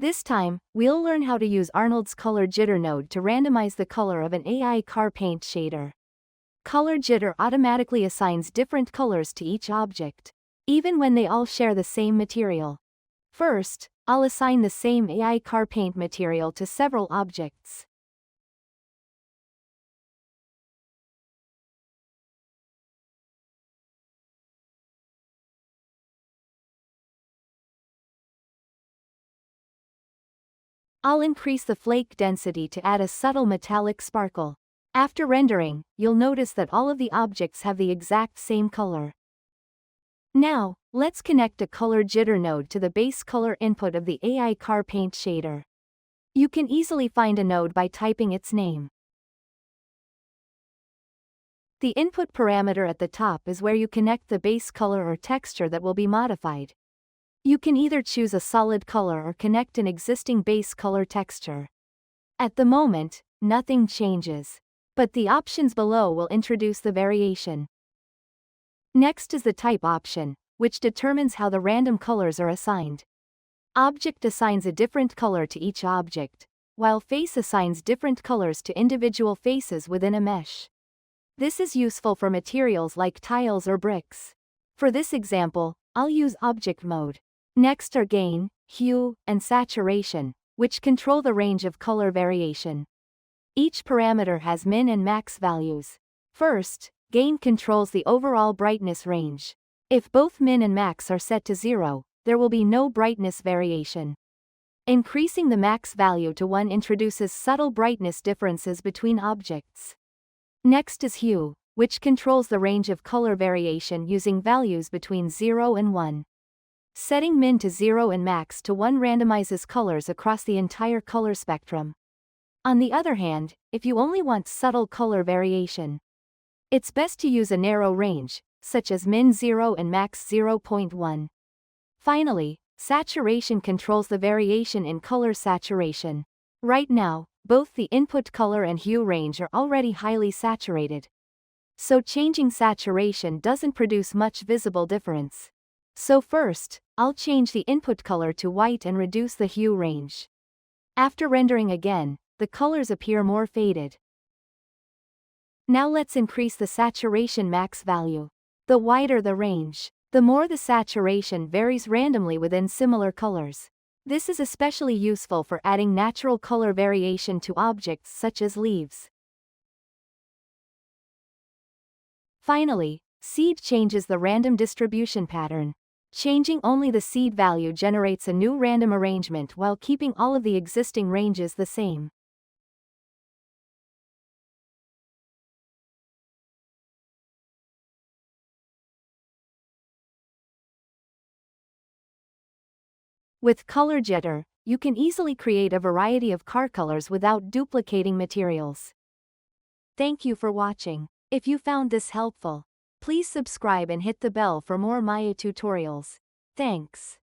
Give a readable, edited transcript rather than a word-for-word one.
This time, we'll learn how to use Arnold's Color Jitter node to randomize the color of an AI car paint shader. Color Jitter automatically assigns different colors to each object, even when they all share the same material. First, I'll assign the same AI car paint material to several objects. I'll increase the flake density to add a subtle metallic sparkle. After rendering, you'll notice that all of the objects have the exact same color. Now, let's connect a Color Jitter node to the base color input of the AI car paint shader. You can easily find a node by typing its name. The input parameter at the top is where you connect the base color or texture that will be modified. You can either choose a solid color or connect an existing base color texture. At the moment, nothing changes, but the options below will introduce the variation. Next is the type option, which determines how the random colors are assigned. Object assigns a different color to each object, while face assigns different colors to individual faces within a mesh. This is useful for materials like tiles or bricks. For this example, I'll use object mode. Next are gain, hue, and saturation, which control the range of color variation. Each parameter has min and max values. First, gain controls the overall brightness range. If both min and max are set to 0, there will be no brightness variation. Increasing the max value to 1 introduces subtle brightness differences between objects. Next is hue, which controls the range of color variation using values between 0 and 1. Setting min to 0 and max to 1 randomizes colors across the entire color spectrum. On the other hand, if you only want subtle color variation, it's best to use a narrow range, such as min 0 and max 0.1. Finally, saturation controls the variation in color saturation. Right now, both the input color and hue range are already highly saturated, so changing saturation doesn't produce much visible difference. So first, I'll change the input color to white and reduce the hue range. After rendering again, the colors appear more faded. Now let's increase the saturation max value. The wider the range, the more the saturation varies randomly within similar colors. This is especially useful for adding natural color variation to objects such as leaves. Finally, seed changes the random distribution pattern. Changing only the seed value generates a new random arrangement while keeping all of the existing ranges the same. With Color Jitter, you can easily create a variety of car colors without duplicating materials. Thank you for watching. If you found this helpful, please subscribe and hit the bell for more Maya tutorials. Thanks.